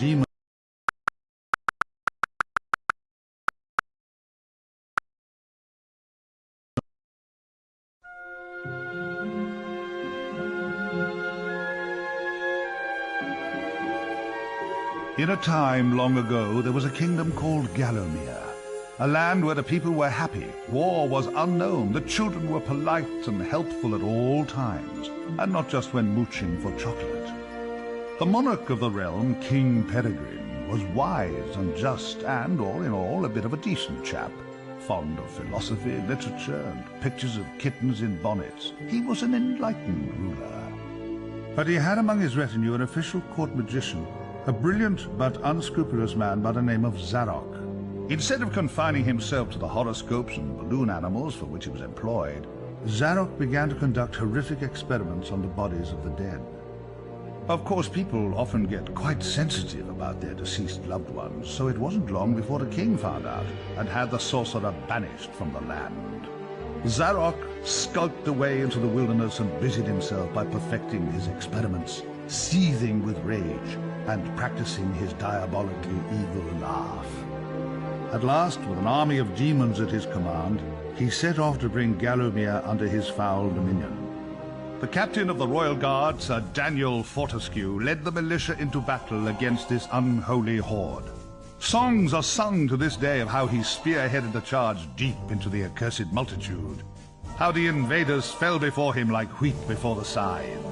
demon. In a time long ago, there was a kingdom called Gallowmere, a land where the people were happy, war was unknown, the children were polite and helpful at all times, and not just when mooching for chocolate. The monarch of the realm, King Peregrine, was wise and just and, all in all, a bit of a decent chap, fond of philosophy, literature, and pictures of kittens in bonnets. He was an enlightened ruler. But he had among his retinue an official court magician, a brilliant but unscrupulous man by the name of Zarok. Instead of confining himself to the horoscopes and balloon animals for which he was employed, Zarok began to conduct horrific experiments on the bodies of the dead. Of course, people often get quite sensitive about their deceased loved ones, so it wasn't long before the king found out and had the sorcerer banished from the land. Zarok skulked away into the wilderness and busied himself by perfecting his experiments, seething with rage and practicing his diabolically evil laugh. At last, with an army of demons at his command, he set off to bring Gallowmere under his foul dominion. The captain of the royal guard, Sir Daniel Fortescue, led the militia into battle against this unholy horde. Songs are sung to this day of how he spearheaded the charge deep into the accursed multitude, how the invaders fell before him like wheat before the scythe,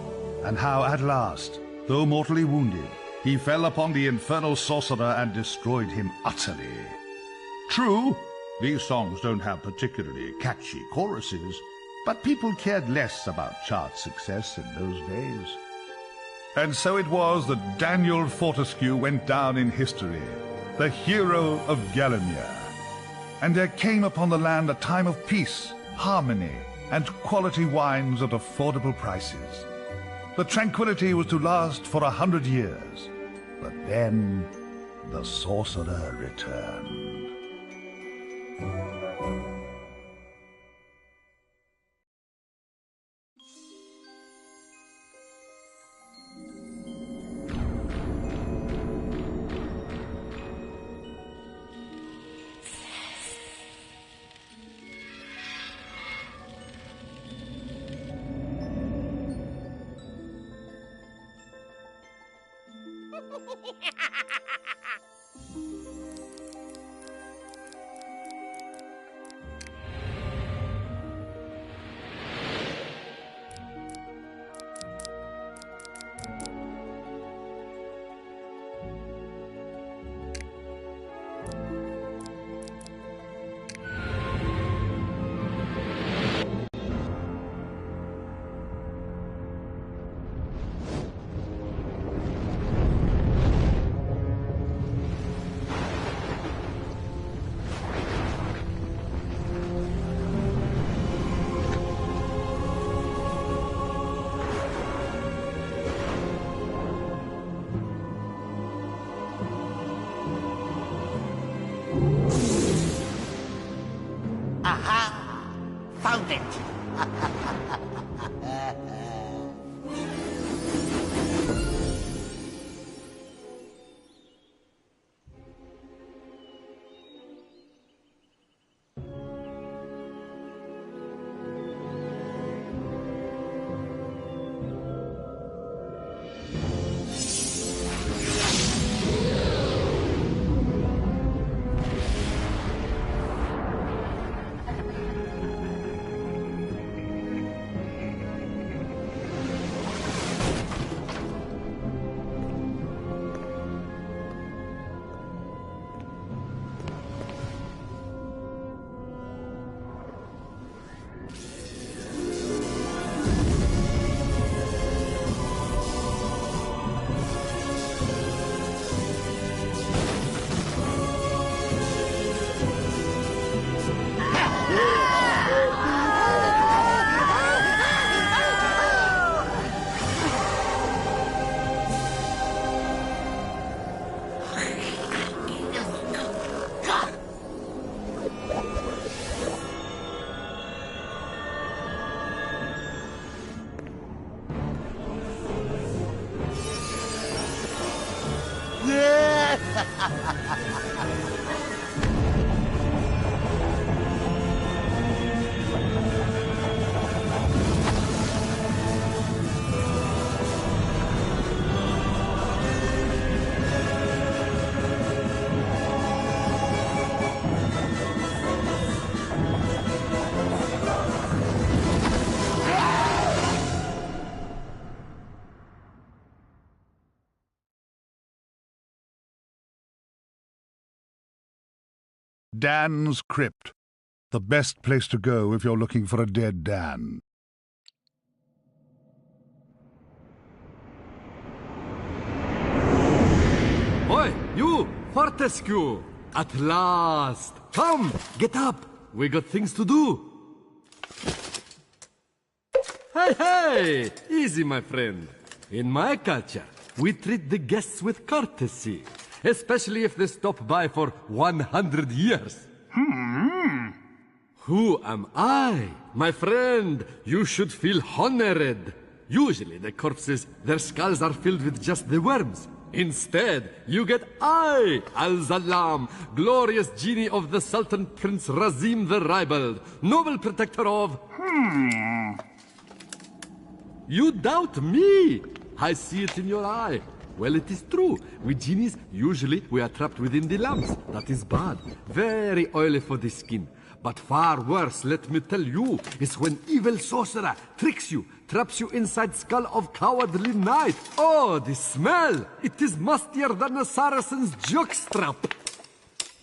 and how at last, though mortally wounded, he fell upon the infernal sorcerer and destroyed him utterly. True, these songs don't have particularly catchy choruses, but people cared less about chart success in those days. And so it was that Daniel Fortescue went down in history, the hero of Gallowmere. And there came upon the land a time of peace, harmony, and quality wines at affordable prices. The tranquility was to last for 100 years, but then the sorcerer returned. Aha! Found it! Dan's Crypt. The best place to go if you're looking for a dead Dan. Oi, you! Fortescue! At last! Come, get up! We got things to do! Hey, hey! Easy, my friend. In my culture, we treat the guests with courtesy. Especially if they stop by for 100 years. Who am I? My friend, you should feel honored. Usually the corpses, their skulls are filled with just the worms. Instead, you get I, Al-Zalam, glorious genie of the Sultan Prince Razim the Ribald, noble protector of... You doubt me? I see it in your eye. Well, it is true. With genies, usually we are trapped within the lamps. That is bad. Very oily for the skin. But far worse, let me tell you, is when evil sorcerer tricks you, traps you inside skull of cowardly knight. Oh, the smell! It is mustier than a Saracen's jockstrap.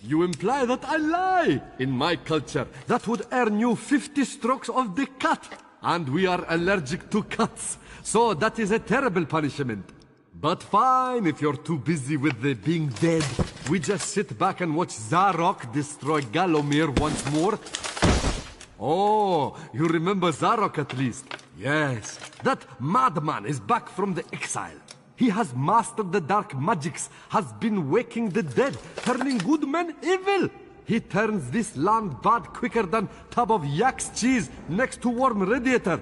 You imply that I lie. In my culture, that would earn you 50 strokes of the cut. And we are allergic to cuts. So that is a terrible punishment. But fine, if you're too busy with the being dead, we just sit back and watch Zarok destroy Galomir once more. Oh, you remember Zarok at least? Yes, that madman is back from the exile. He has mastered the dark magics, has been waking the dead, turning good men evil. He turns this land bad quicker than tub of yak's cheese next to warm radiator.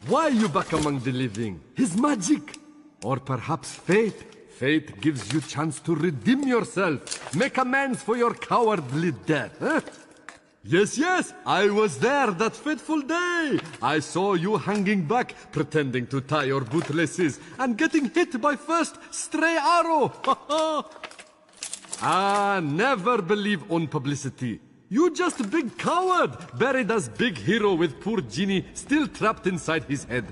Why you back among the living? His magic. Or perhaps fate. Fate gives you chance to redeem yourself. Make amends for your cowardly death. Huh? Yes, yes, I was there that fateful day. I saw you hanging back, pretending to tie your bootlaces, and getting hit by first stray arrow. Never believe on publicity. You just a big coward, buried as big hero with poor genie still trapped inside his head.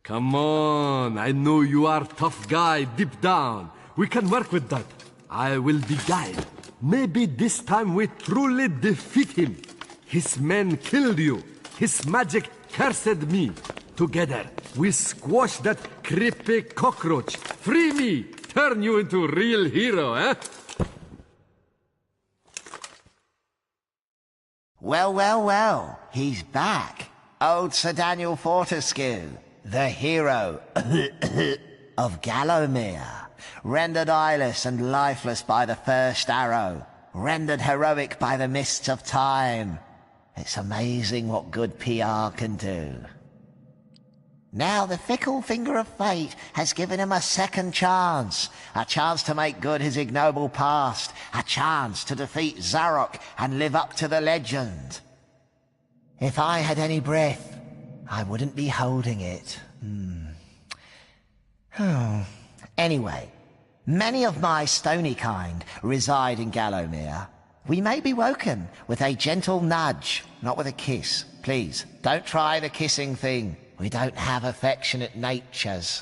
Come on, I know you are tough guy deep down. We can work with that. I will be guide. Maybe this time we truly defeat him. His men killed you. His magic cursed me. Together, we squash that creepy cockroach. Free me! Turn you into a real hero, eh? Well, well, well, he's back. Old Sir Daniel Fortescue, the hero of Gallowmere, rendered eyeless and lifeless by the first arrow, rendered heroic by the mists of time. It's amazing what good PR can do. Now the fickle finger of fate has given him a second chance, a chance to make good his ignoble past, a chance to defeat Zarok and live up to the legend. If I had any breath, I wouldn't be holding it. Anyway, many of my stony kind reside in Gallowmere. We may be woken with a gentle nudge, not with a kiss. Please, don't try the kissing thing. We don't have affectionate natures.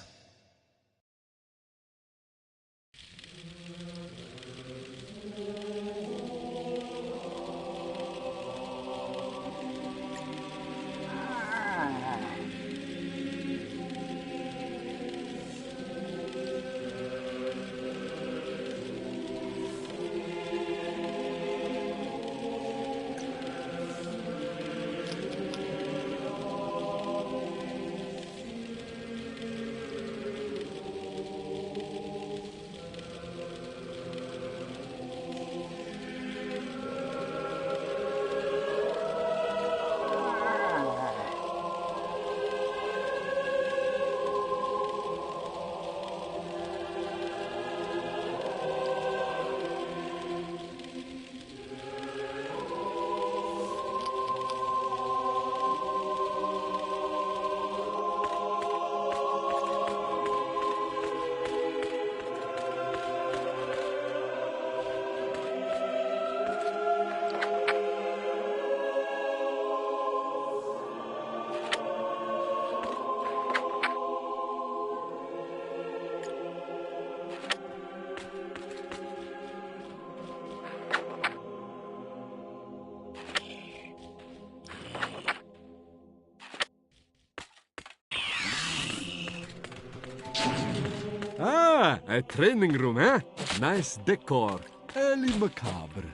A training room, eh? Nice decor. Early macabre.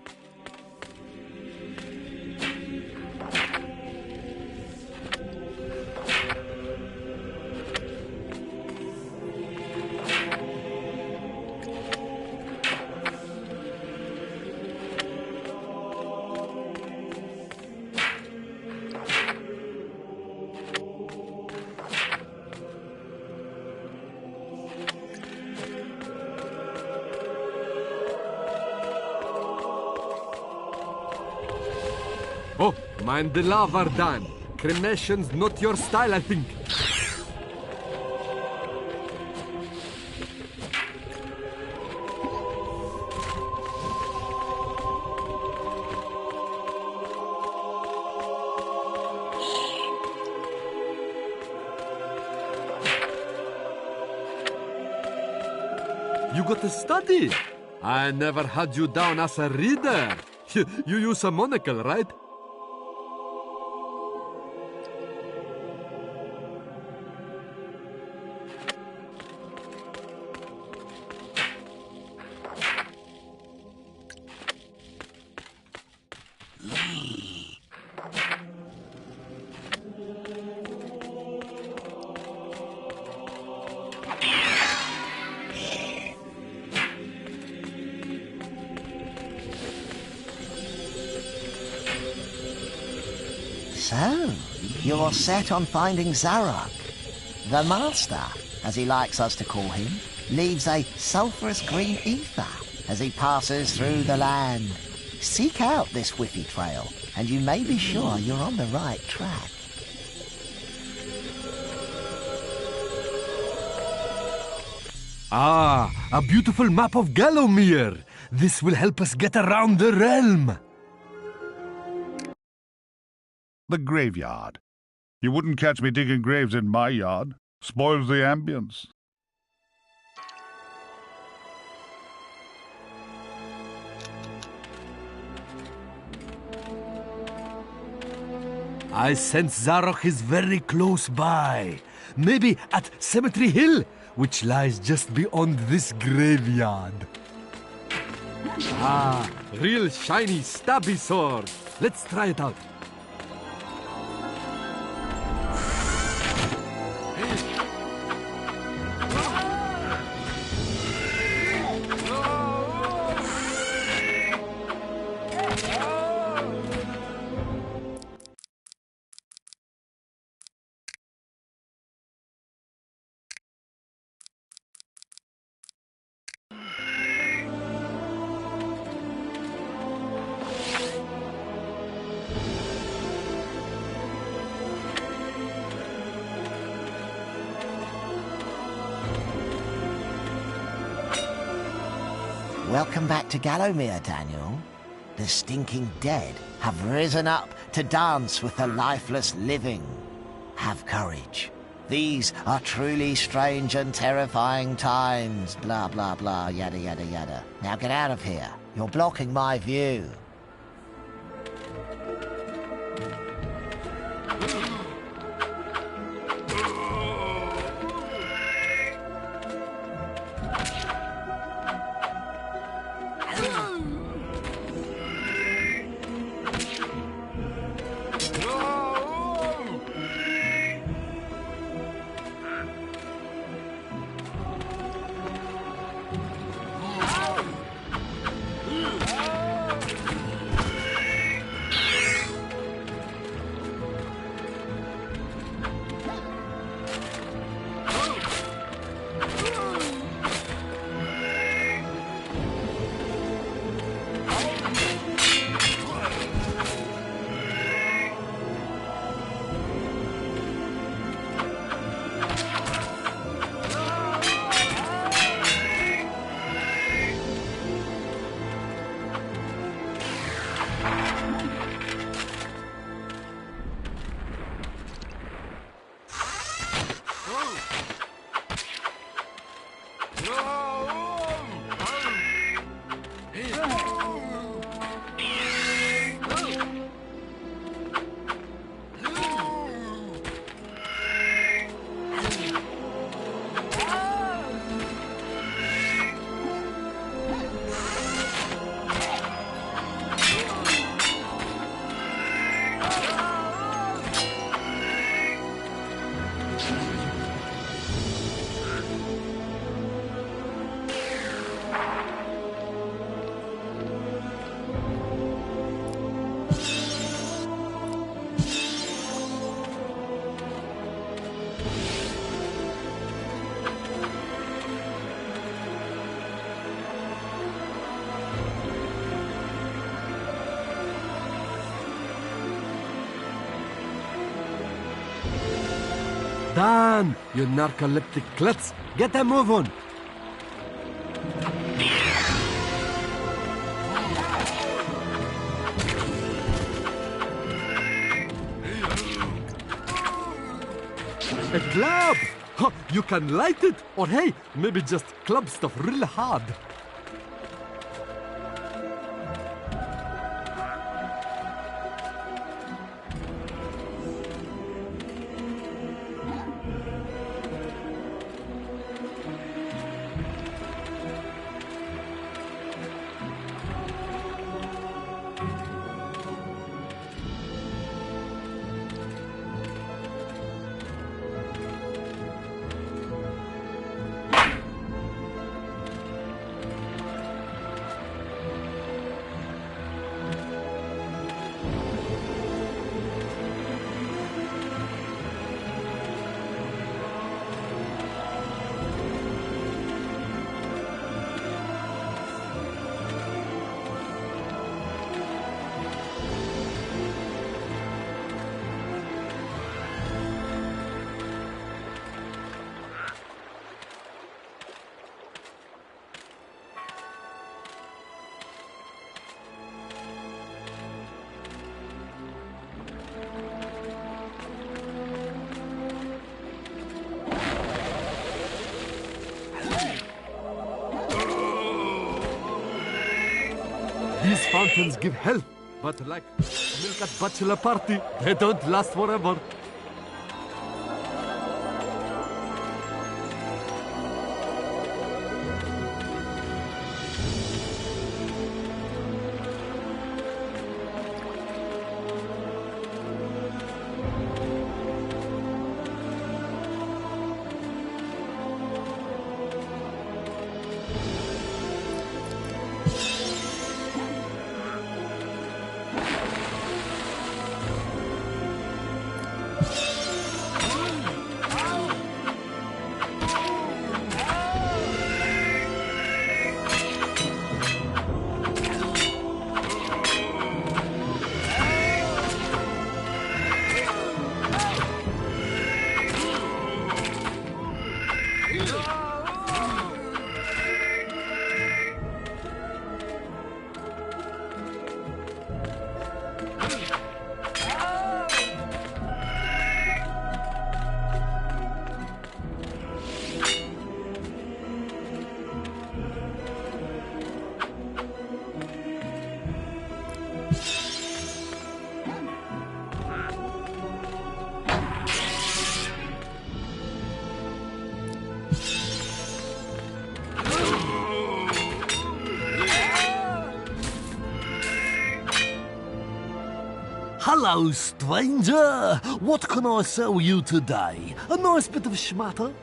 Oh, mind the lava, Dan. Cremation's not your style, I think. You got to study. I never had you down as a reader. You use a monocle, right? So, you're set on finding Zarok. The Master, as he likes us to call him, leaves a sulphurous green ether as he passes through the land. Seek out this whiffy trail, and you may be sure you're on the right track. Ah, a beautiful map of Gallowmere. This will help us get around the realm. The graveyard. You wouldn't catch me digging graves in my yard. Spoils the ambience. I sense Zarok is very close by. Maybe at Cemetery Hill, which lies just beyond this graveyard. Ah, real shiny stabby sword. Let's try it out. Welcome back to Gallowmere, Daniel. The stinking dead have risen up to dance with the lifeless living. Have courage. These are truly strange and terrifying times. Blah, blah, blah, yada, yada, yada. Now get out of here. You're blocking my view. Done, you narcoleptic klutz. Get a move on. A club! Huh, you can light it, or hey, maybe just club stuff really hard. These fountains give health, but like milk at bachelor party, they don't last forever. Hello, stranger! What can I sell you today? A nice bit of schmatter?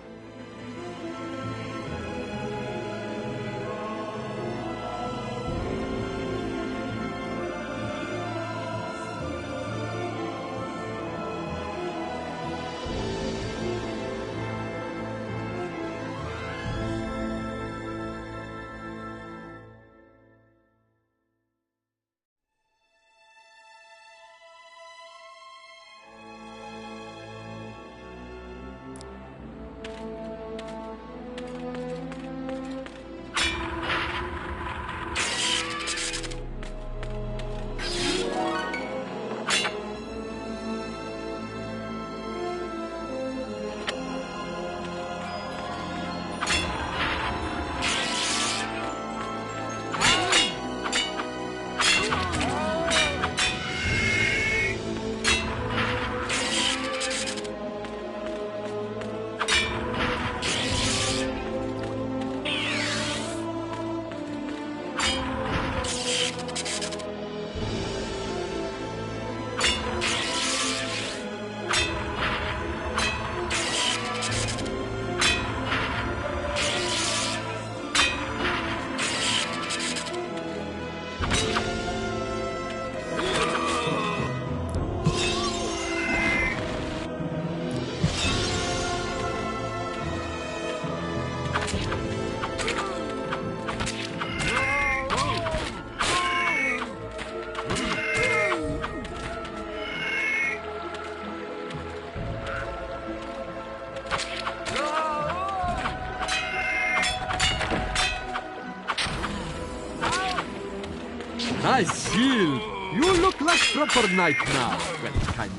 Nice shield. You look like proper knight now. Well, kind of.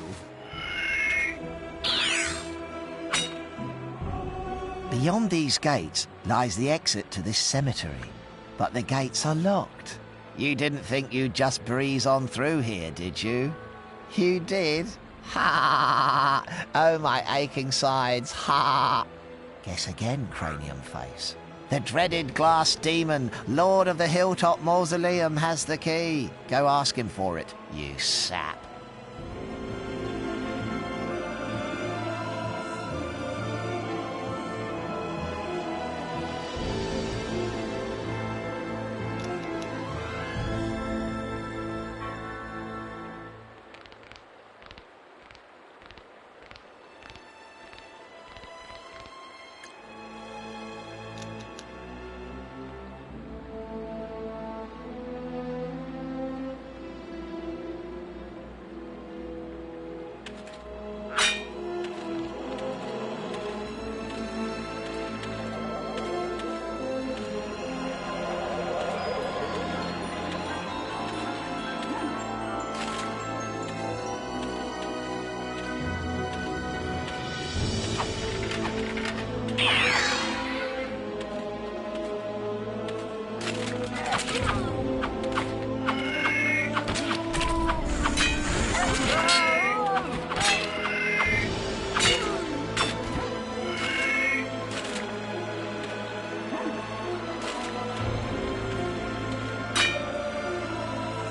Beyond these gates lies the exit to this cemetery, but the gates are locked. You didn't think you'd just breeze on through here, did you? You did? Ha! Oh, my aching sides, ha! Guess again, cranium face. The dreaded glass demon, Lord of the Hilltop Mausoleum, has the key. Go ask him for it, you sap.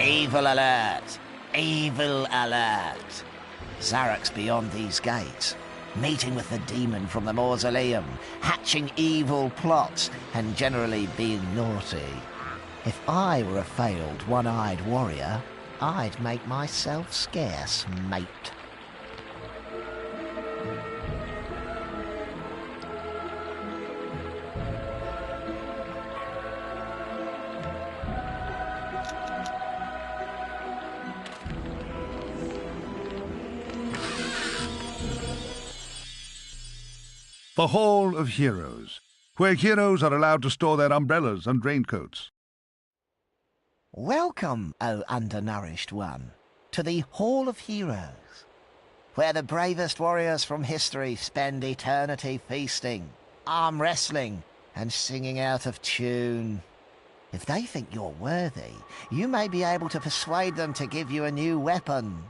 Evil alert! Evil alert! Zarok's beyond these gates, meeting with the demon from the mausoleum, hatching evil plots, and generally being naughty. If I were a failed one-eyed warrior, I'd make myself scarce, mate. The Hall of Heroes, where heroes are allowed to store their umbrellas and raincoats. Welcome, O undernourished one, to the Hall of Heroes, where the bravest warriors from history spend eternity feasting, arm wrestling, and singing out of tune. If they think you're worthy, you may be able to persuade them to give you a new weapon.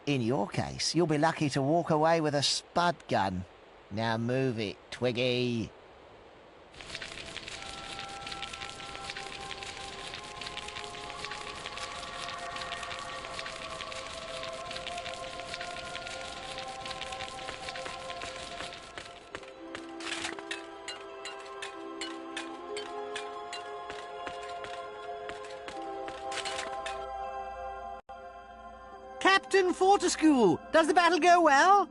In your case, you'll be lucky to walk away with a spud gun. Now move it, Twiggy. Captain Fortescue, does the battle go well?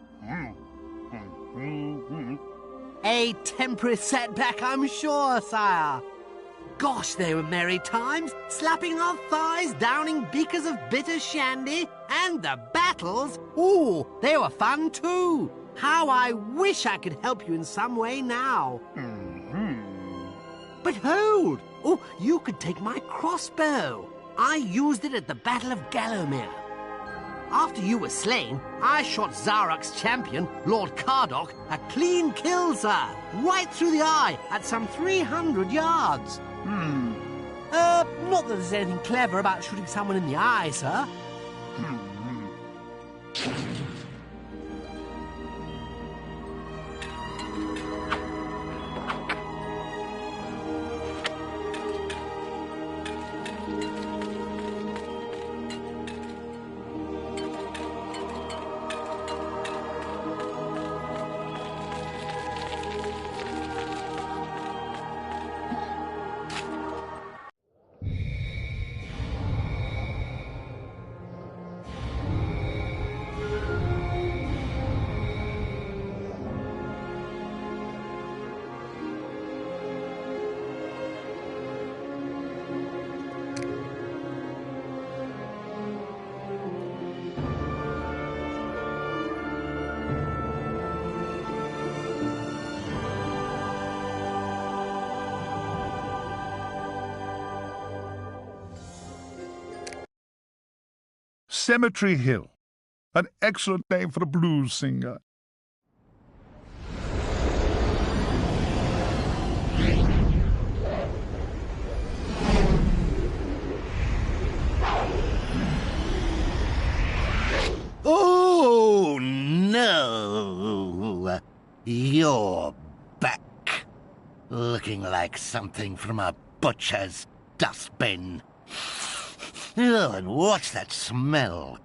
A temporary setback, I'm sure, sire. Gosh, they were merry times, slapping our thighs, downing beakers of bitter shandy, and the battles, ooh, they were fun too. How I wish I could help you in some way now. But hold! Oh, you could take my crossbow. I used it at the Battle of Gallowmere. After you were slain, I shot Zarok's champion, Lord Cardok, a clean kill, sir, right through the eye at some 300 yards. Not that there's anything clever about shooting someone in the eye, sir. Cemetery Hill. An excellent name for a blues singer. Oh, no. You're back. Looking like something from a butcher's dustbin. Oh, and what's that smell?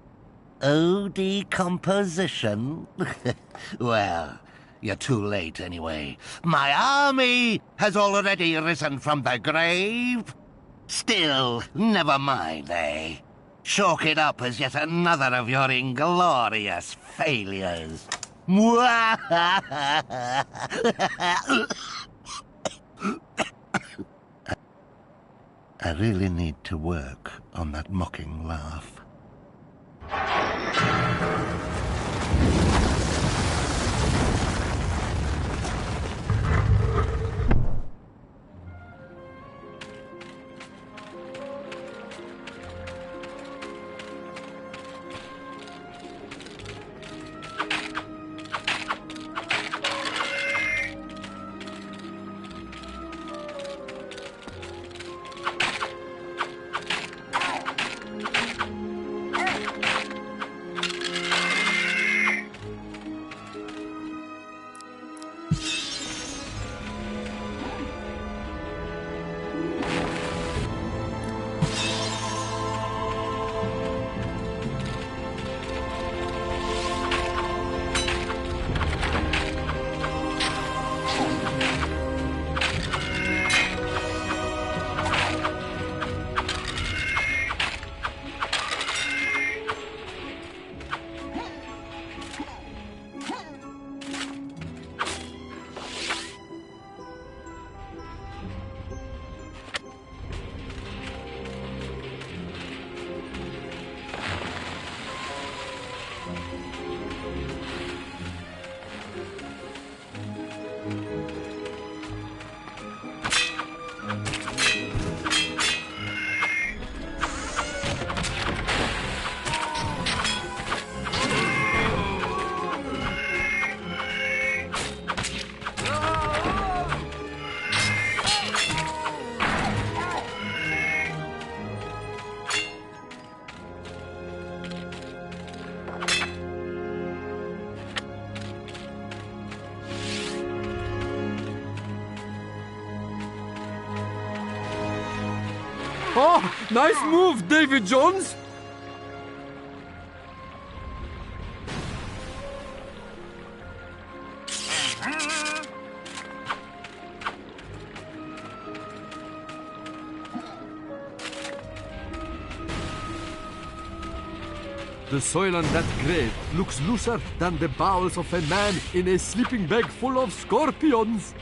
Oh, decomposition? Well, you're too late anyway. My army has already risen from the grave. Still, never mind, eh? Chalk it up as yet another of your inglorious failures. I really need to work on that mocking laugh. Oh, nice move, David Jones. The soil on that grave looks looser than the bowels of a man in a sleeping bag full of scorpions.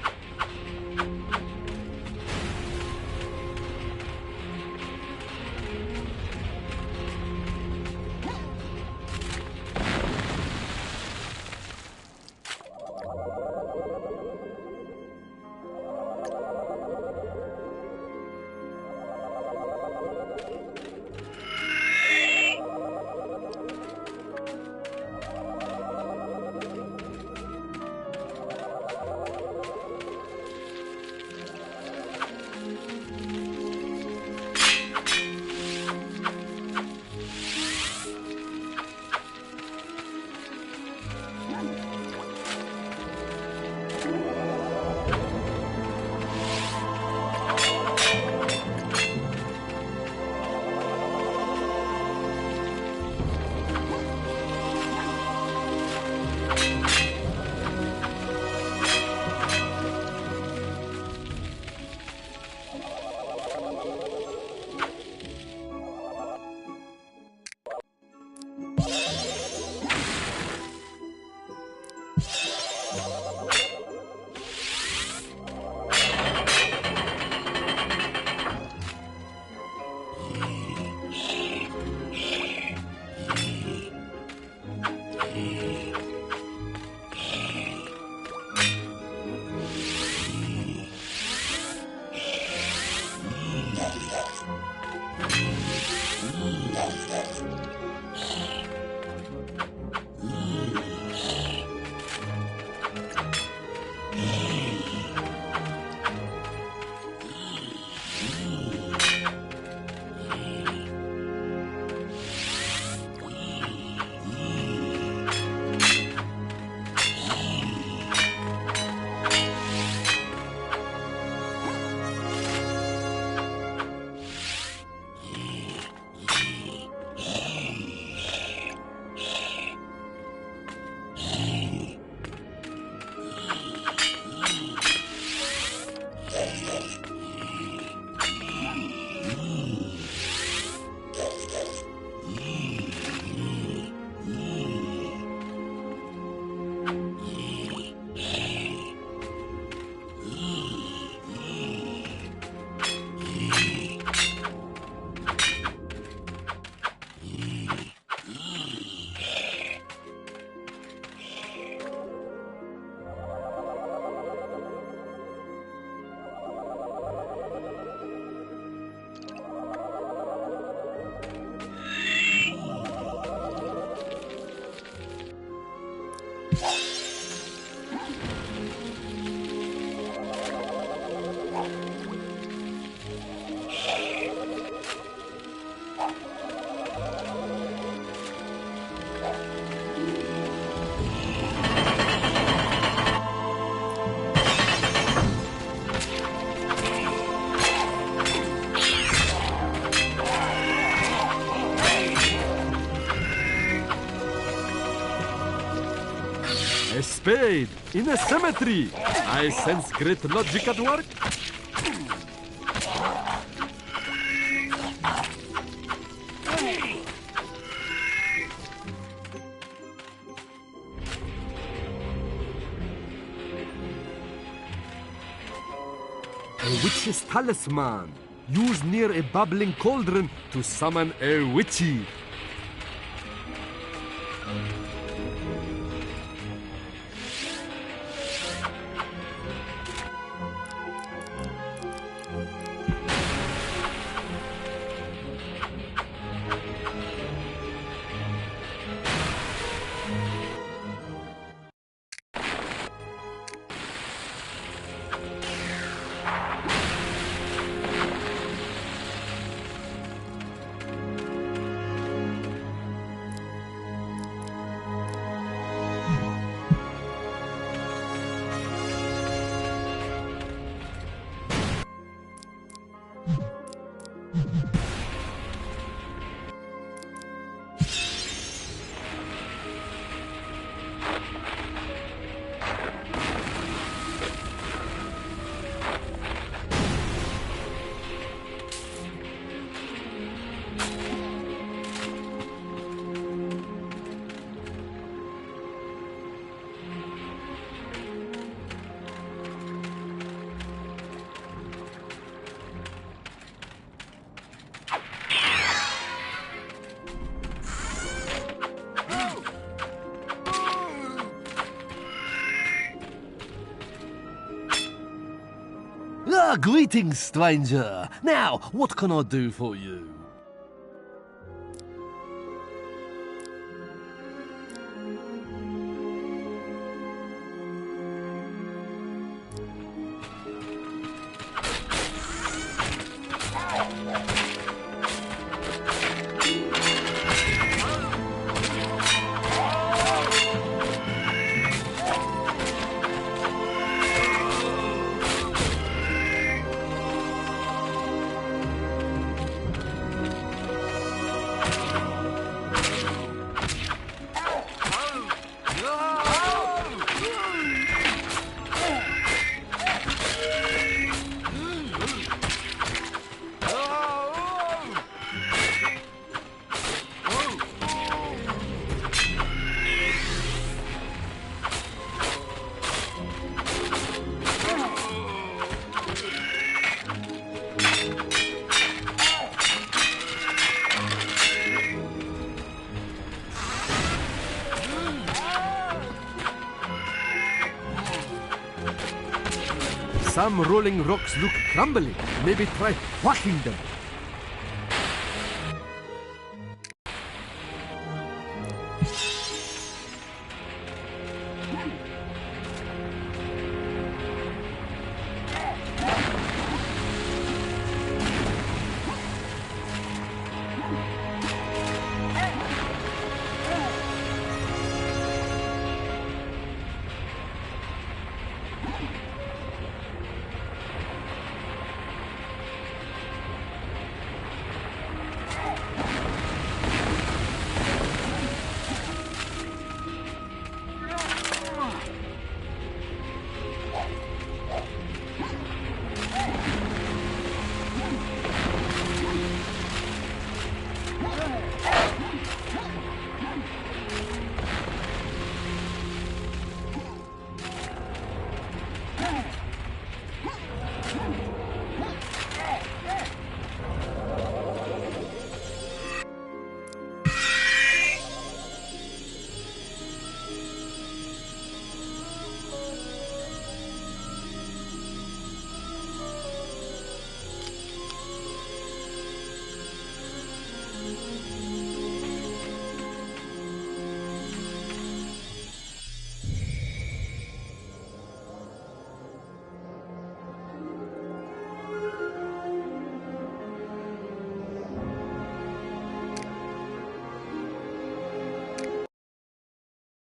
spade in a cemetery. I sense great logic at work. A witch's talisman. Used near a bubbling cauldron to summon a witchy. Greetings, stranger. Now, what can I do for you? Some rolling rocks look crumbly. Maybe try whacking them.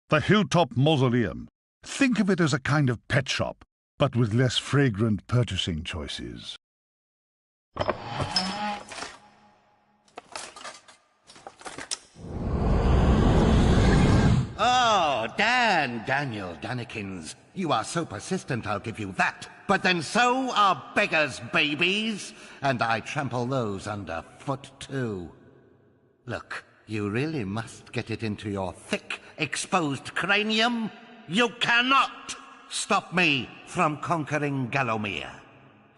The Hilltop Mausoleum. Think of it as a kind of pet shop, but with less fragrant purchasing choices. Oh, Dad! And Daniel Danikins, you are so persistent, I'll give you that. But then so are beggars' babies, and I trample those underfoot too. Look, you really must get it into your thick, exposed cranium. You cannot stop me from conquering Gallowmere.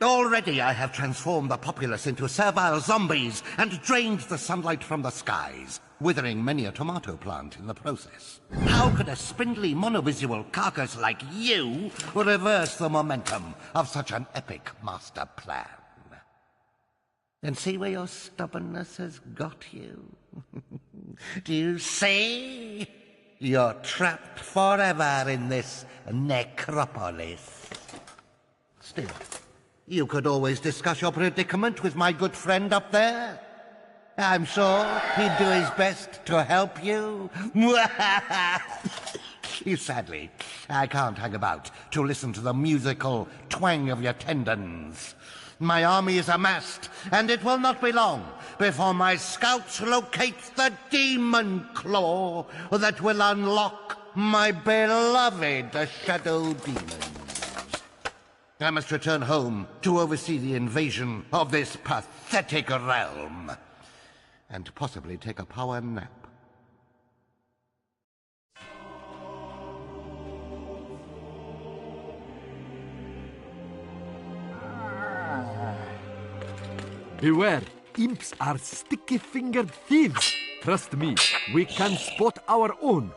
Already I have transformed the populace into servile zombies and drained the sunlight from the skies, withering many a tomato plant in the process. How could a spindly monovisual carcass like you reverse the momentum of such an epic master plan? And see where your stubbornness has got you? Do you see? You're trapped forever in this necropolis. Still, you could always discuss your predicament with my good friend up there. I'm sure he'd do his best to help you. Sadly, I can't hang about to listen to the musical twang of your tendons. My army is amassed, and it will not be long before my scouts locate the demon claw that will unlock my beloved shadow demons. I must return home to oversee the invasion of this pathetic realm, and possibly take a power nap. Beware, imps are sticky-fingered thieves. Trust me, we can spot our own.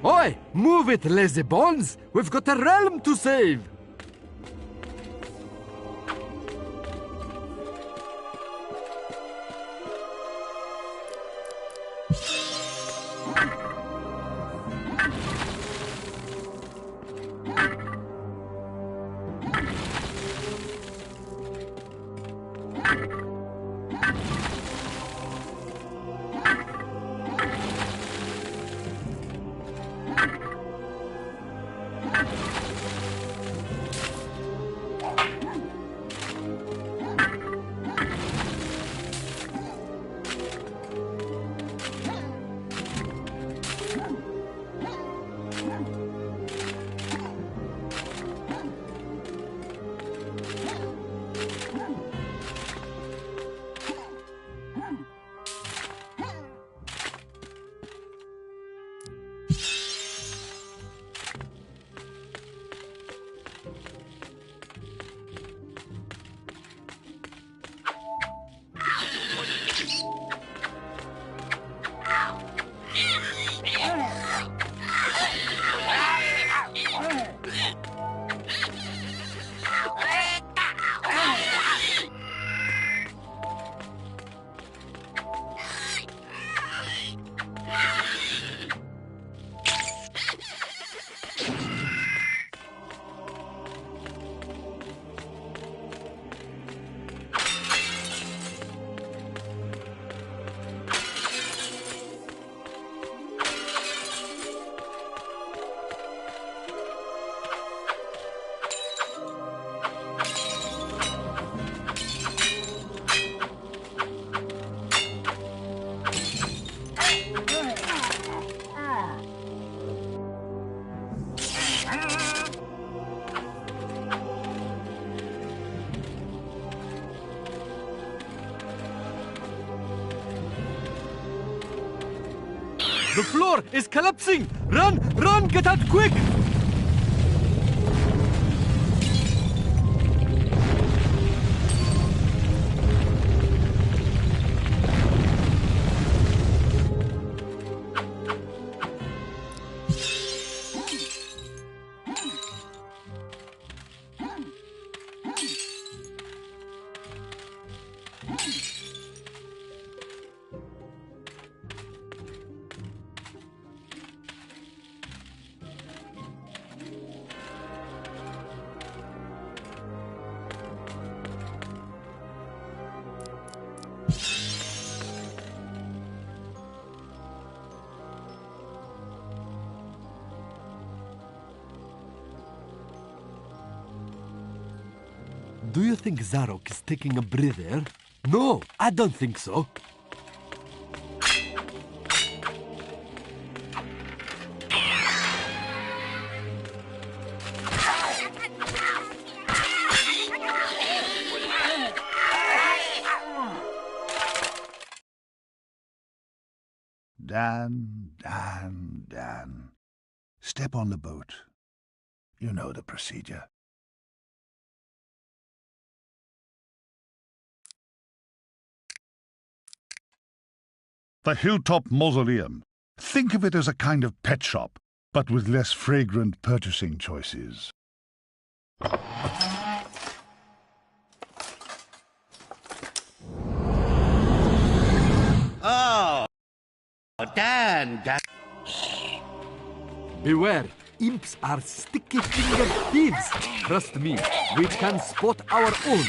Oi! Move it, lazy bones! We've got a realm to save! The floor is collapsing! Run! Run! Get out quick! Do you think Zarok is taking a breather? No, I don't think so. Dan. Step on the boat. You know the procedure. The Hilltop Mausoleum. Think of it as a kind of pet shop, but with less fragrant purchasing choices. Oh, Dan. Beware, imps are sticky-fingered thieves. Trust me, we can spot our own.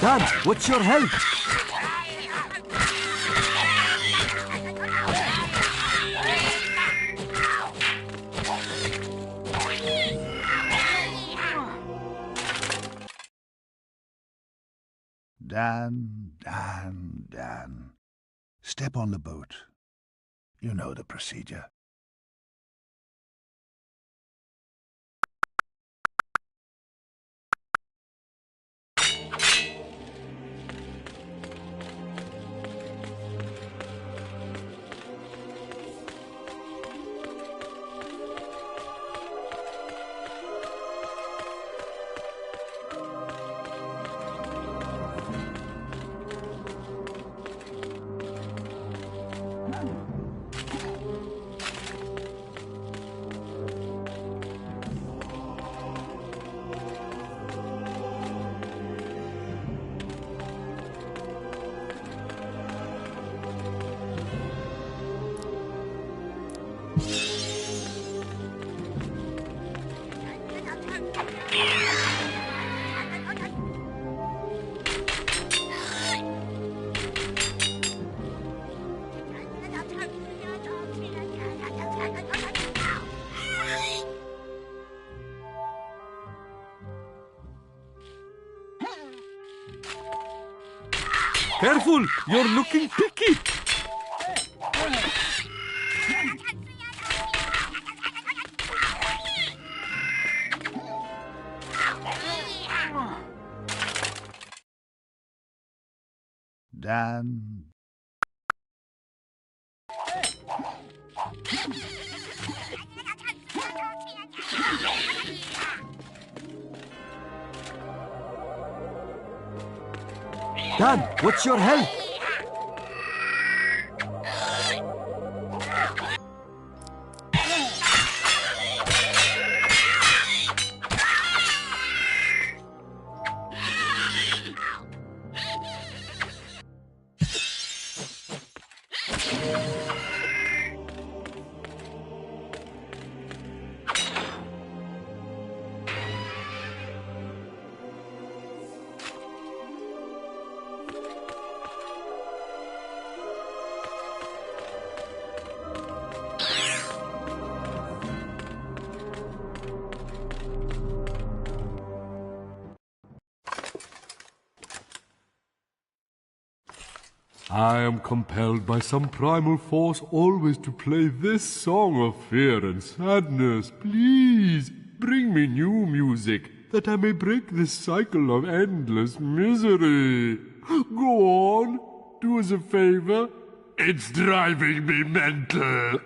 Dan, what's your help? Dan. Step on the boat. You know the procedure. Careful, you're looking picky. Dan. Dan, what's your help? I am compelled by some primal force always to play this song of fear and sadness. Please, bring me new music, that I may break this cycle of endless misery. Go on, do us a favor. It's driving me mental.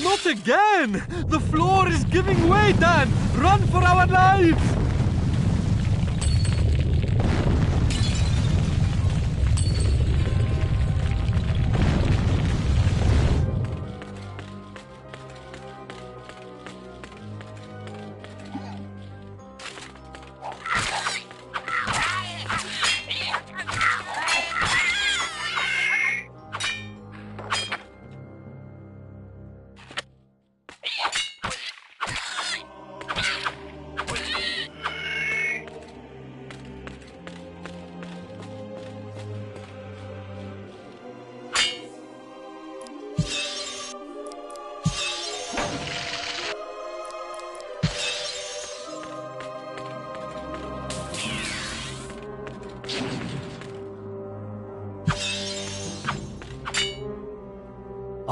Not again! The floor is giving way, Dan! Run for our lives!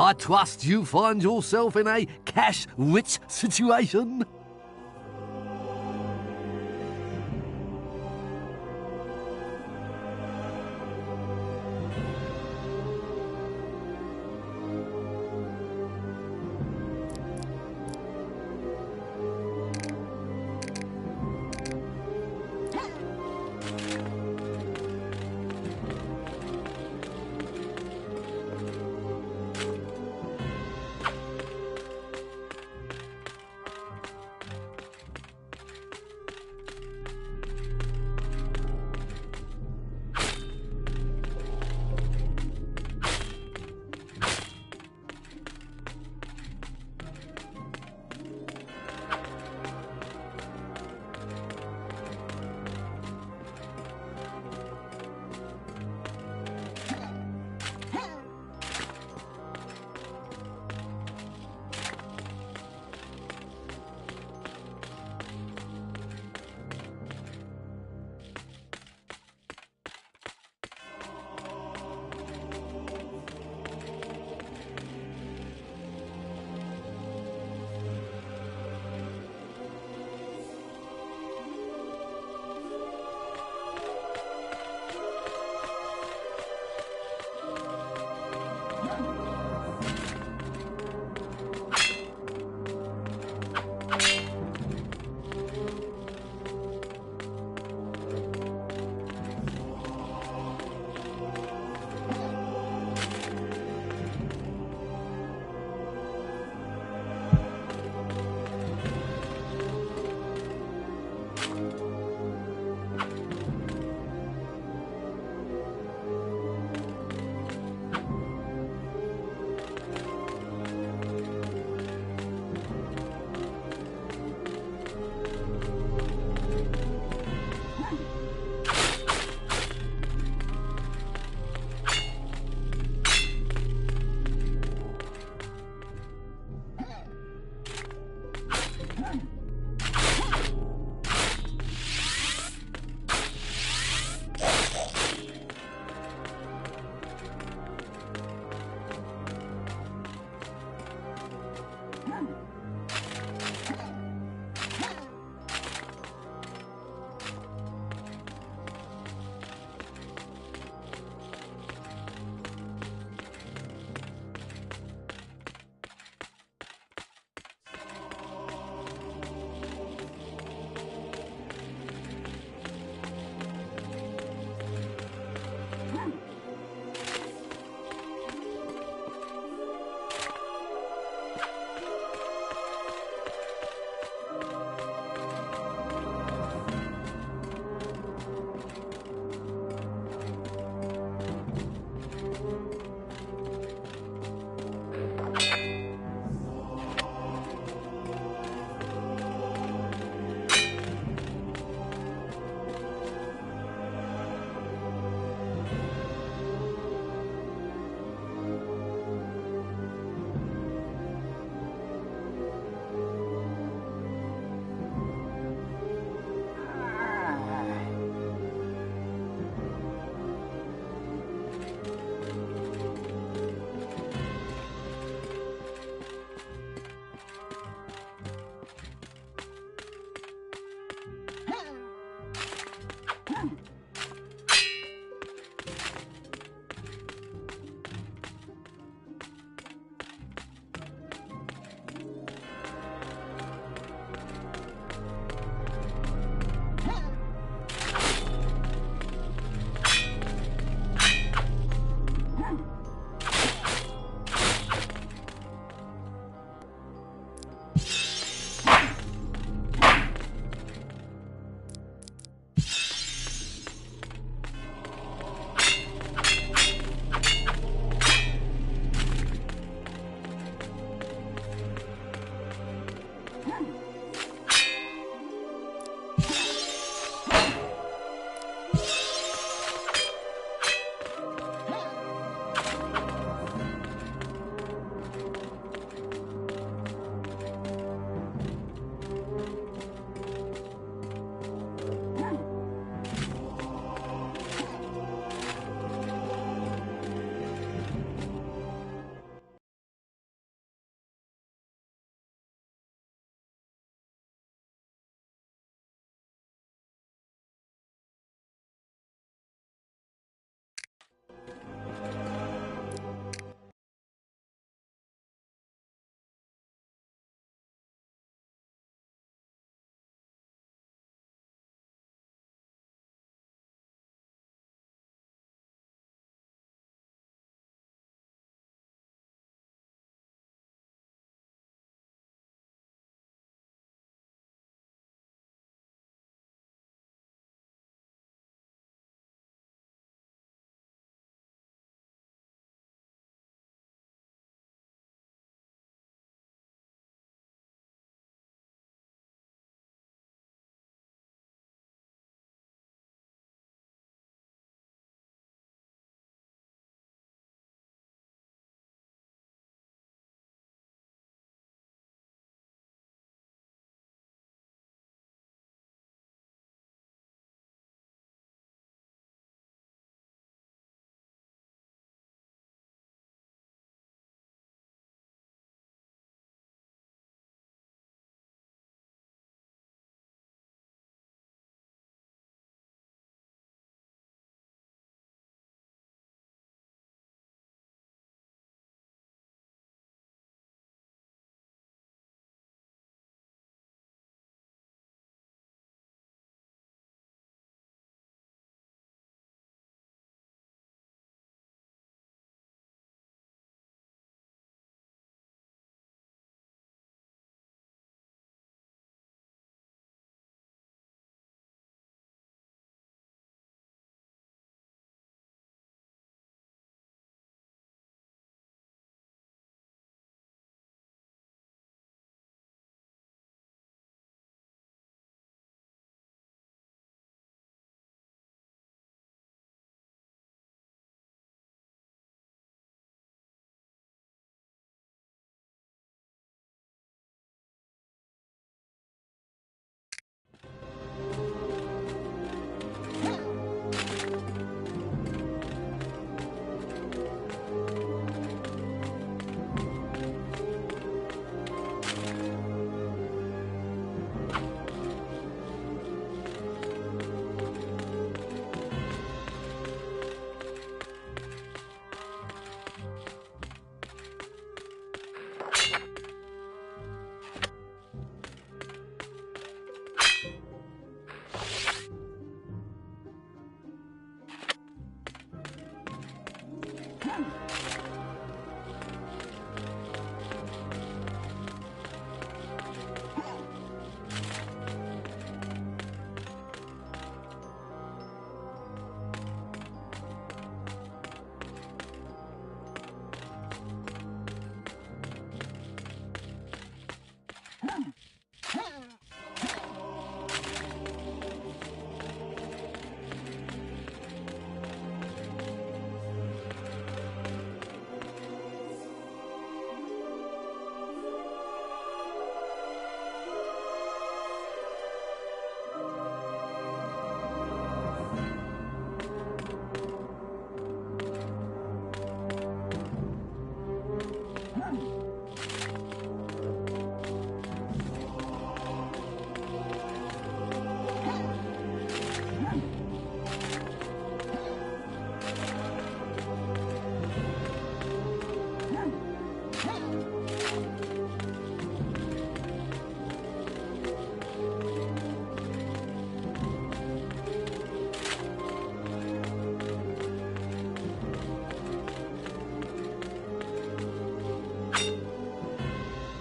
I trust you find yourself in a cash-rich situation.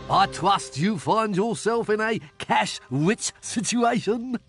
I trust you find yourself in a cash-rich situation.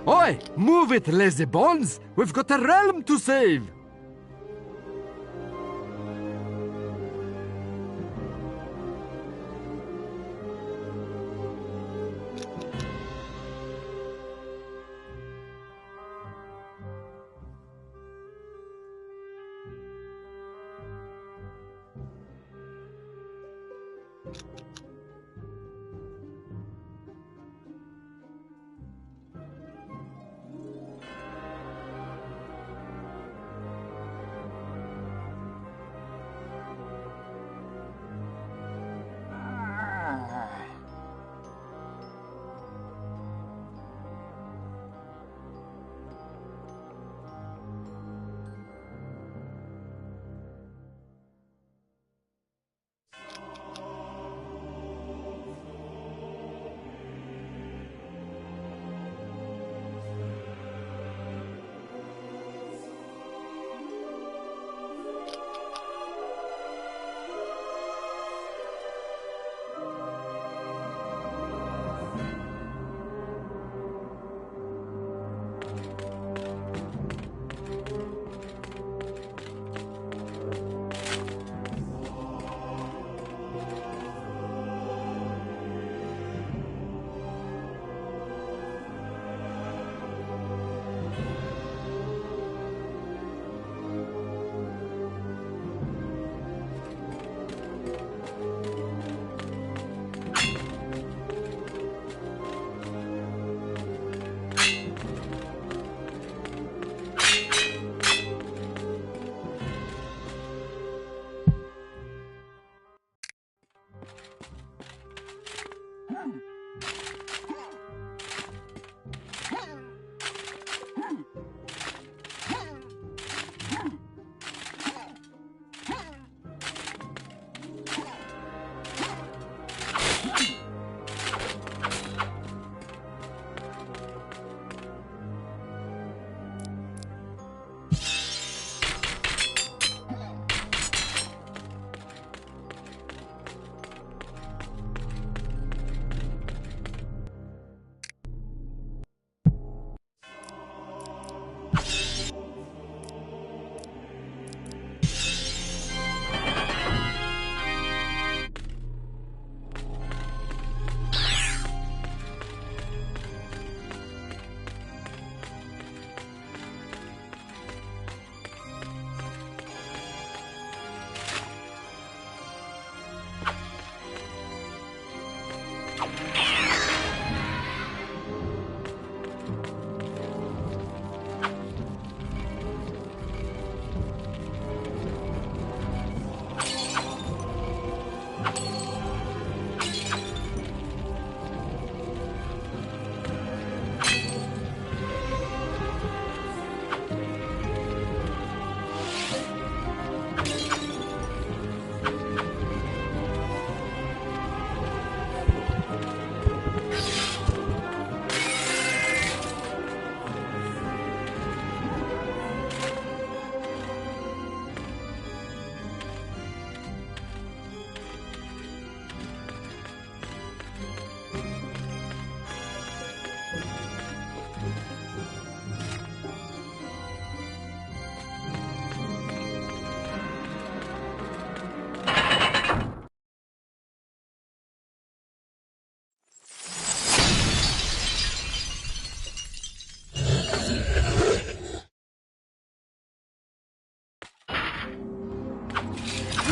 Oi, move it, lazy bones! We've got a realm to save!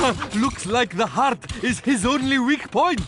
Looks like the heart is his only weak point.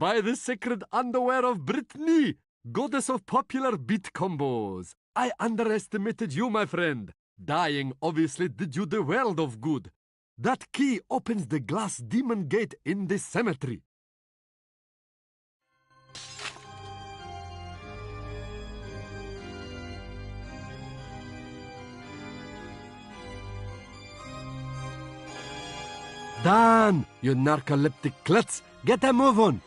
by the sacred underwear of Brittany, goddess of popular beat combos. I underestimated you, my friend. Dying obviously did you the world of good. That key opens the glass demon gate in the cemetery. Dan, you narcoleptic klutz, get a move on.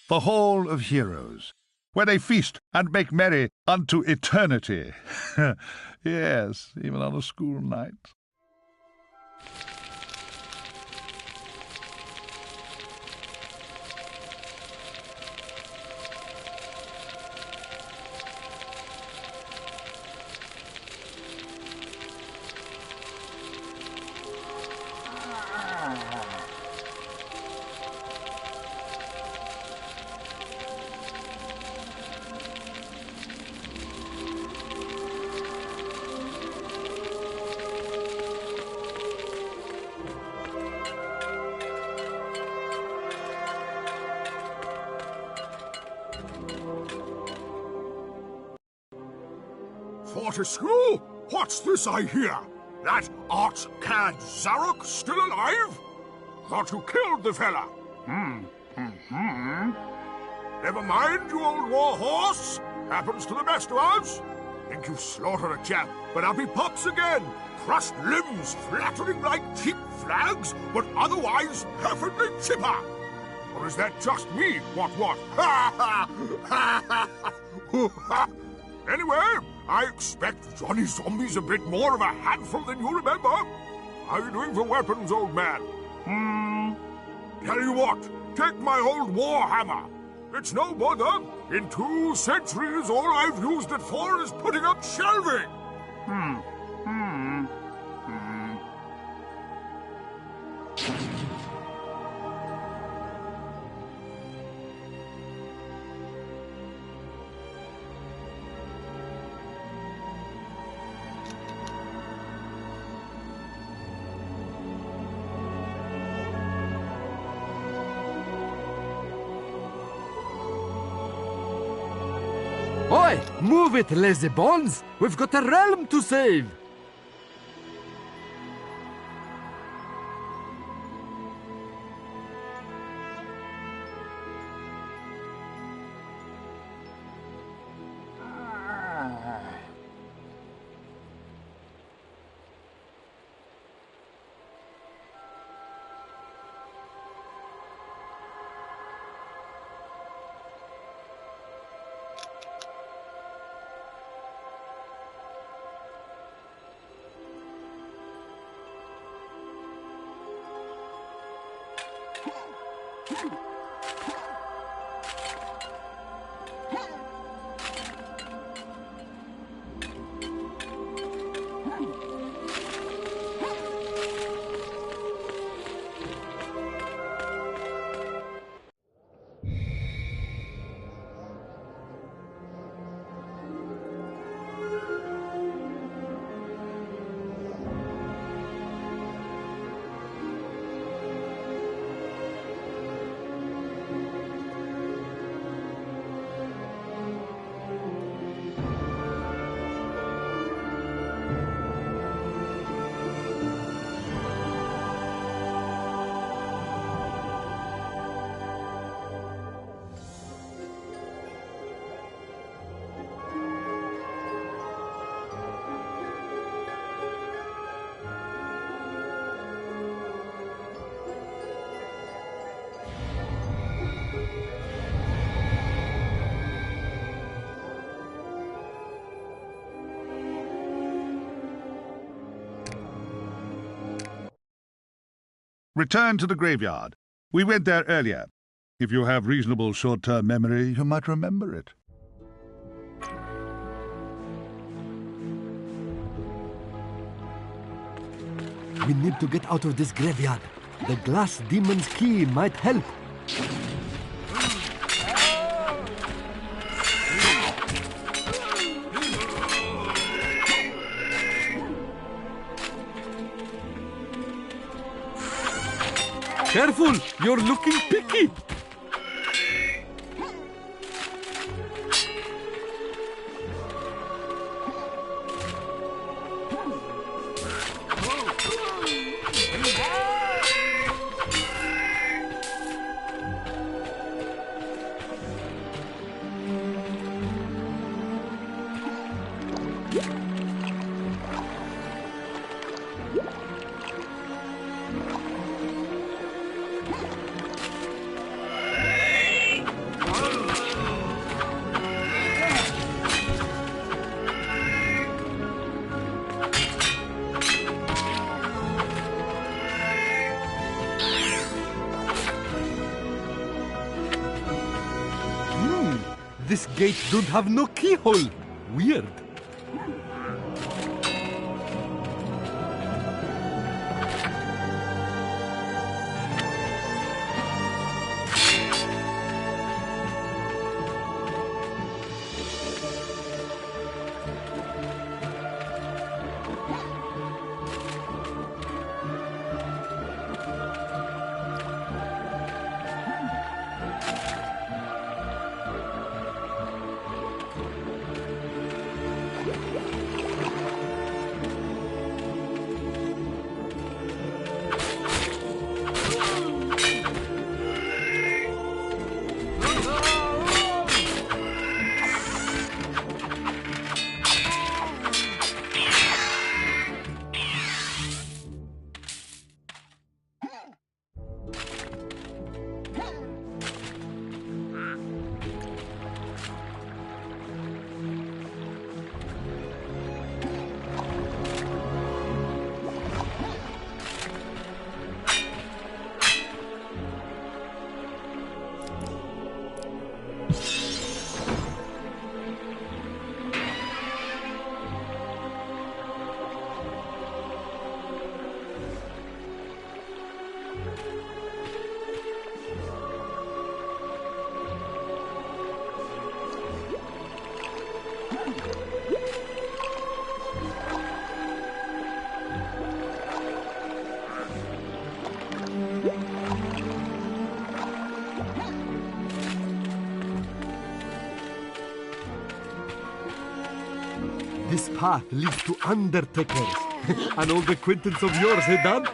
The Hall of Heroes, where they feast and make merry unto eternity. Yes, even on a school night. Fortescue? What's this I hear? That art-cad Zarok still alive? Thought you killed the fella. Never mind, you old war horse. Happens to the best of us. Think you've slaughtered a chap, but up he pops again. Crushed limbs, flattering like cheap flags, but otherwise perfectly chipper. Or is that just me? What? Anyway, I expect Johnny Zombie's a bit more of a handful than you remember. How are you doing for weapons, old man? Tell you what, take my old war hammer. It's no bother. In 2 centuries, all I've used it for is putting up shelving. Oi, move it, lazy bones! We've got a realm to save! Return to the graveyard. We went there earlier. If you have reasonable short-term memory, you might remember it. We need to get out of this graveyard. The glass demon's key might help. Careful! You're looking picky! This gate don't have no keyhole. Weird. This path leads to undertakers. An old acquaintance of yours, eh, Dan?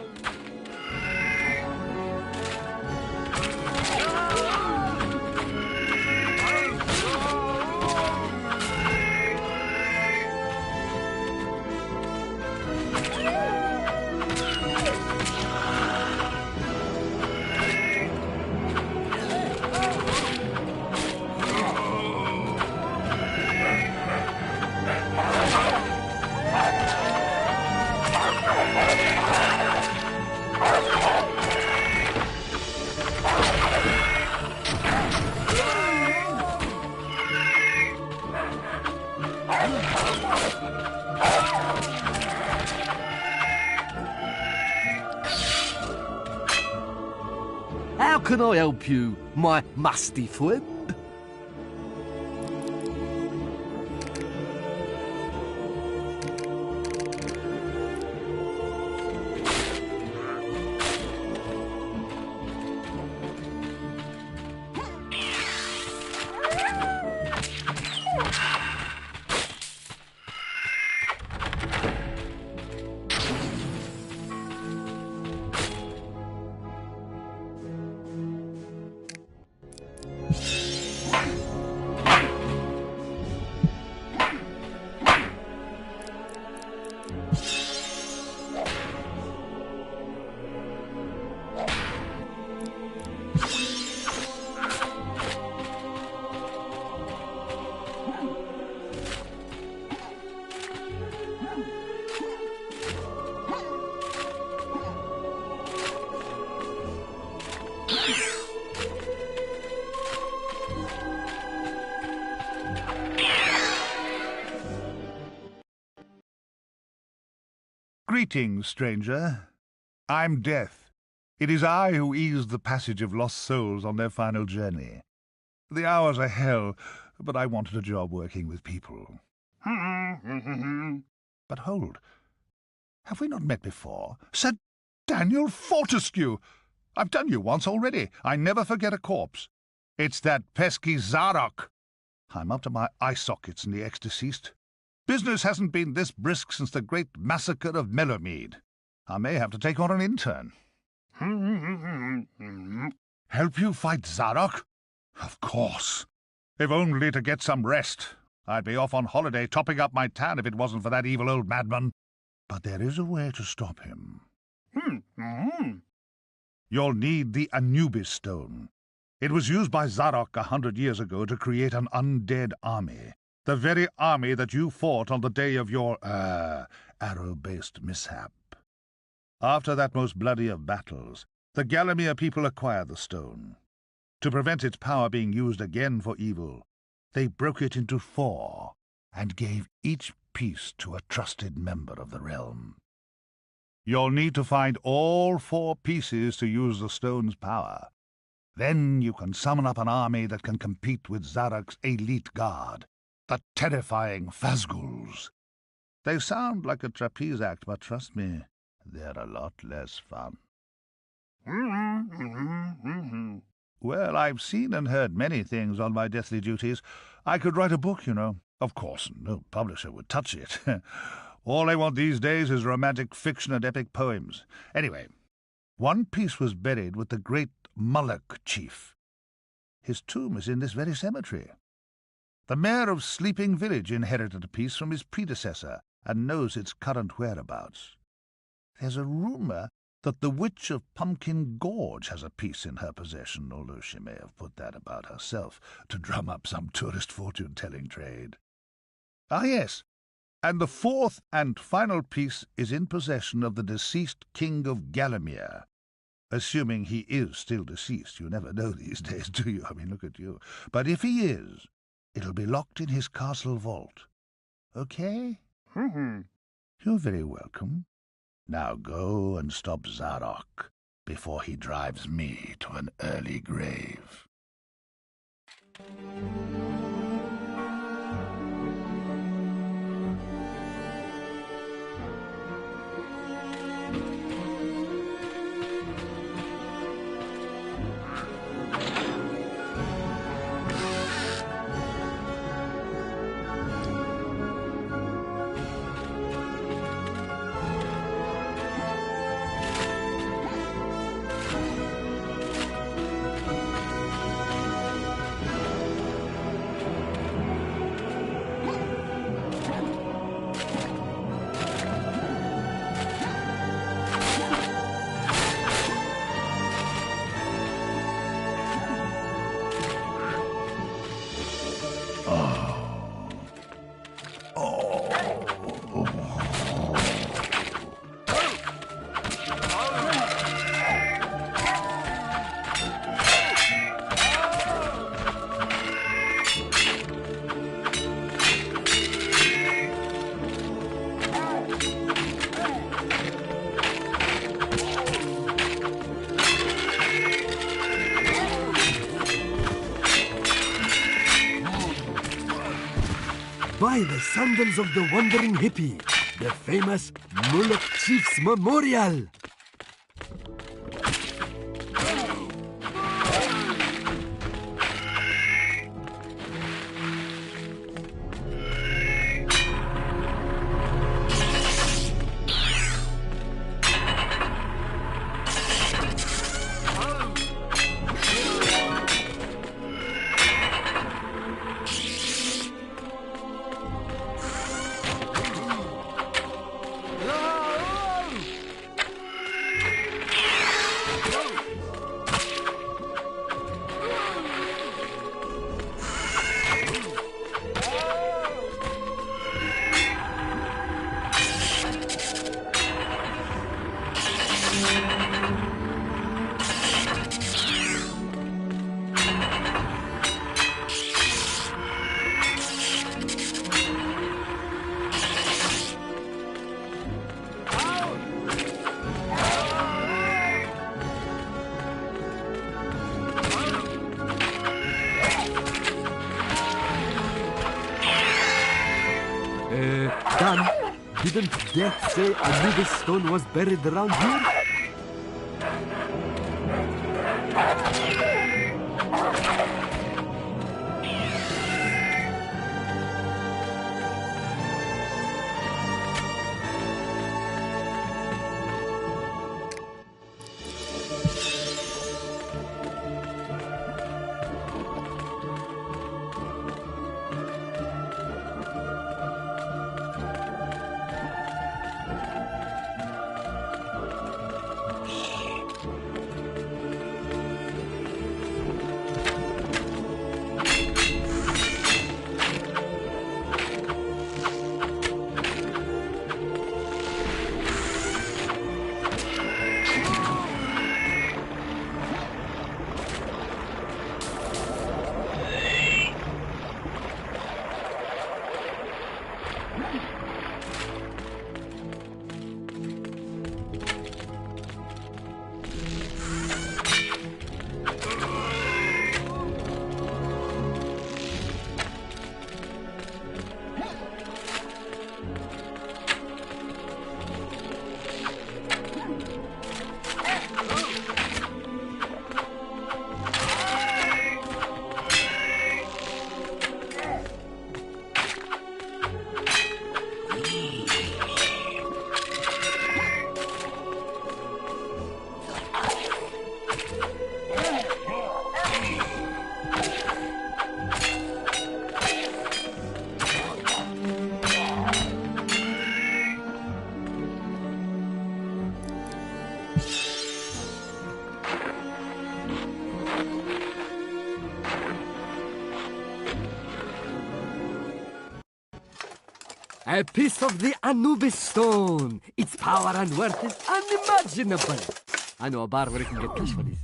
How can I help you, my musty friend? Greetings, stranger. I'm Death. It is I who eased the passage of lost souls on their final journey. The hours are hell, but I wanted a job working with people. But hold. Have we not met before? Sir Daniel Fortescue! I've done you once already. I never forget a corpse. It's that pesky Zarok. I'm up to my eye sockets in the ex-deceased. Business hasn't been this brisk since the great massacre of Mellowmead. I may have to take on an intern. Help you fight Zarok? Of course. If only to get some rest. I'd be off on holiday topping up my tan if it wasn't for that evil old madman. But there is a way to stop him. You'll need the Anubis Stone. It was used by Zarok 100 years ago to create an undead army. The very army that you fought on the day of your, arrow-based mishap. After that most bloody of battles, the Gallowmere people acquired the stone. To prevent its power being used again for evil, they broke it into 4 and gave each piece to a trusted member of the realm. You'll need to find all 4 pieces to use the stone's power. Then you can summon up an army that can compete with Zarok's elite guard, the terrifying Phasguls. They sound like a trapeze act, but trust me, they're a lot less fun. Well, I've seen and heard many things on my deathly duties. I could write a book, you know. Of course, no publisher would touch it. All I want these days is romantic fiction and epic poems. Anyway, one piece was buried with the great Moloch chief. His tomb is in this very cemetery. The mayor of Sleeping Village inherited a piece from his predecessor and knows its current whereabouts. There's a rumor that the Witch of Pumpkin Gorge has a piece in her possession, although she may have put that about herself to drum up some tourist fortune-telling trade. Ah, yes, and the 4th and final piece is in possession of the deceased King of Gallowmere. Assuming he is still deceased. You never know these days, do you? I mean, look at you. But if he is, it'll be locked in his castle vault. Okay? You're very welcome. Now go and stop Zarok before he drives me to an early grave. By the sandals of the wandering hippie, the famous Moloch Chief's Memorial. Didn't Death say Anubis stone was buried around here? A piece of the Anubis stone. Its power and worth is unimaginable. I know a bar where you can get cash for this.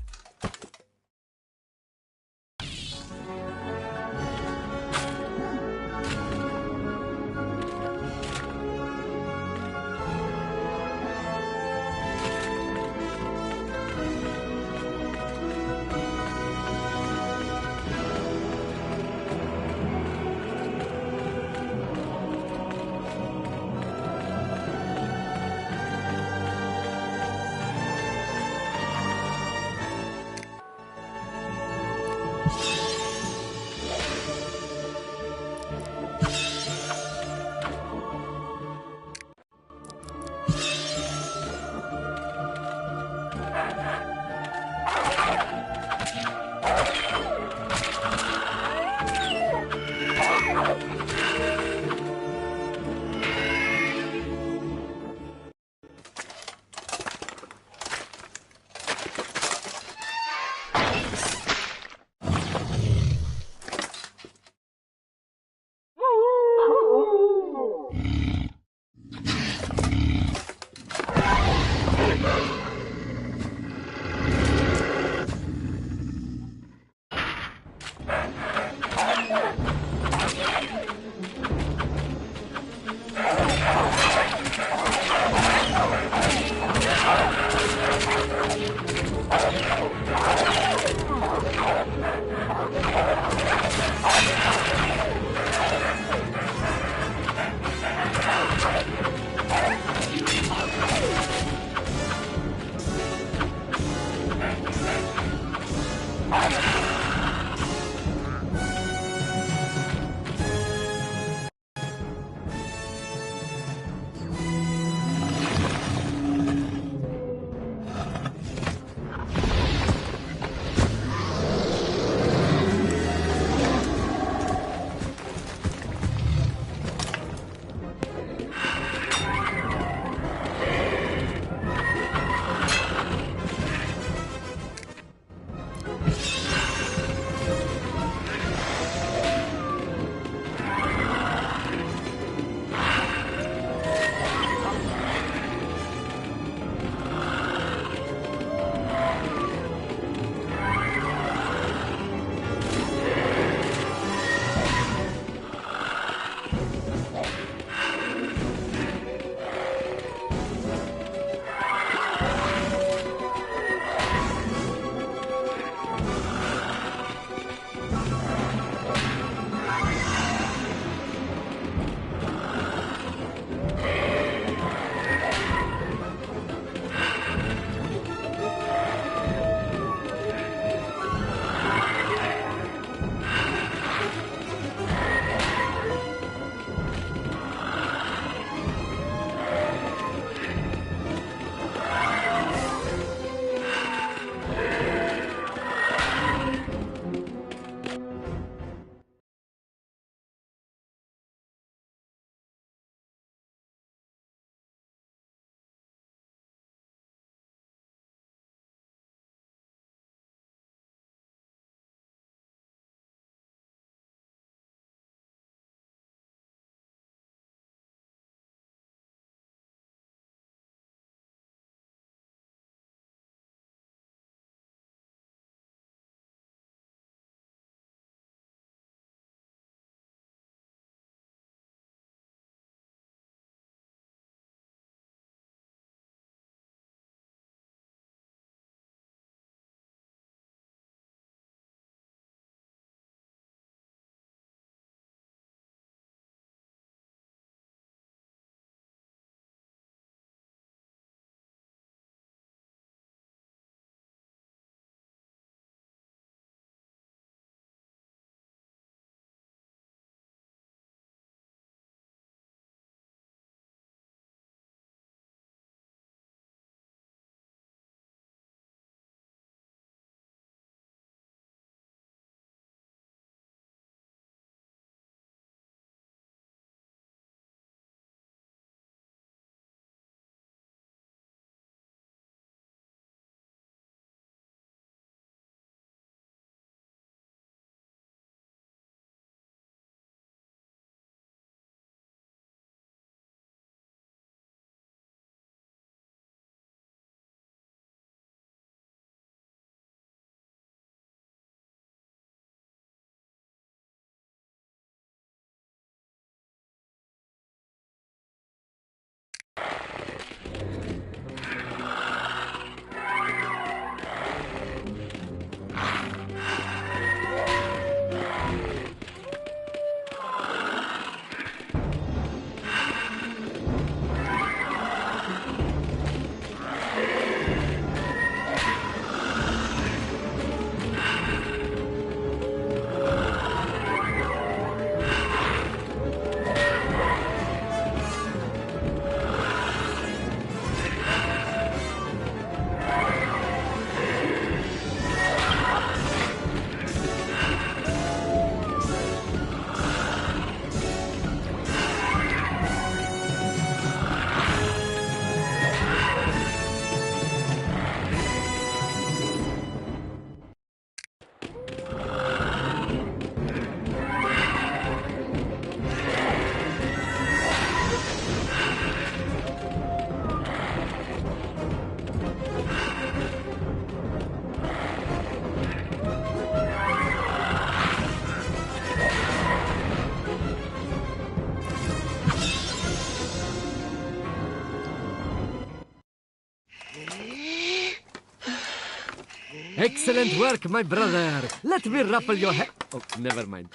Excellent work, my brother. Let me ruffle your hair. Oh, never mind.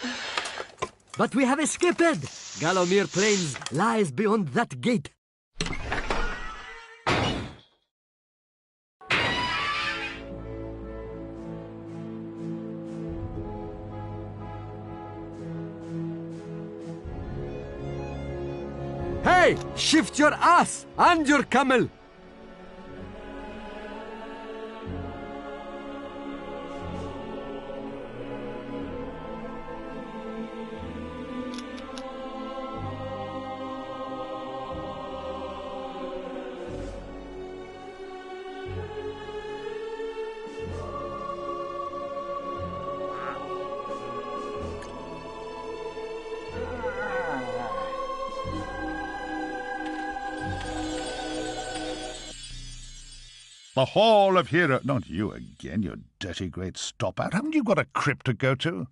But we have escaped. Gallowmere Plains lies beyond that gate. Hey, shift your ass and your camel. The Hall of Heroes. Not you again, you dirty great stop-out. Haven't you got a crypt to go to?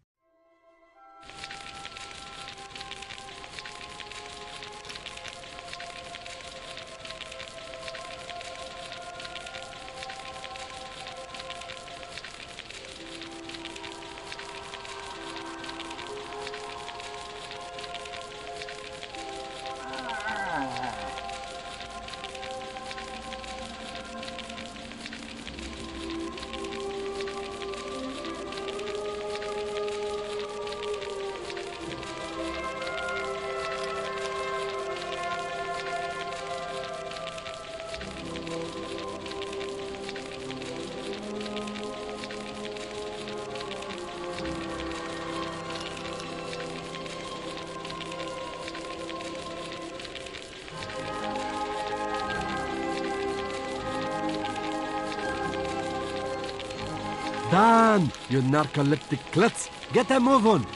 Dan, you narcoleptic klutz. Get a move on.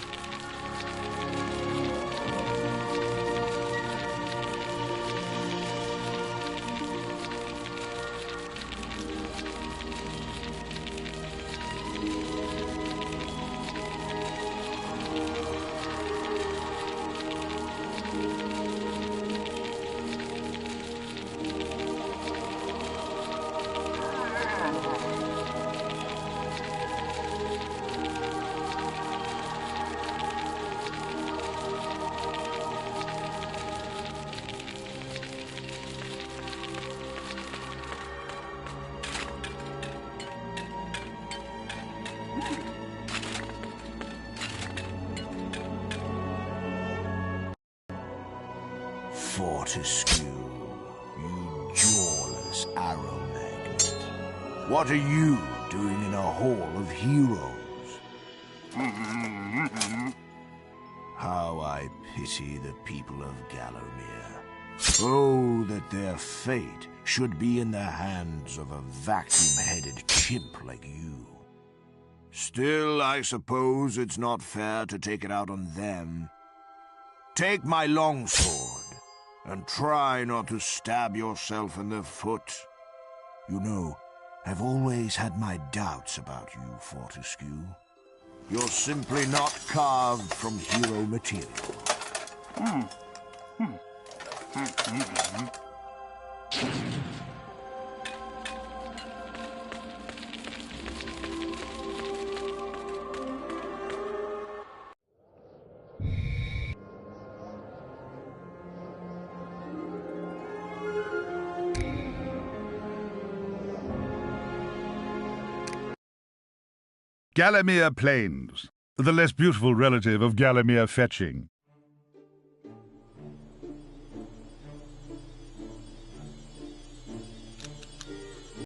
Fortescue, you jawless arrow magnet. What are you doing in a hall of heroes? How I pity the people of Gallowmere. Oh, that their fate should be in the hands of a vacuum-headed chimp like you. Still, I suppose it's not fair to take it out on them. Take my longsword, and try not to stab yourself in the foot. You know, I've always had my doubts about you, Fortescue. You're simply not carved from hero material. Gallowmere Plains, the less beautiful relative of Gallowmere Fetching.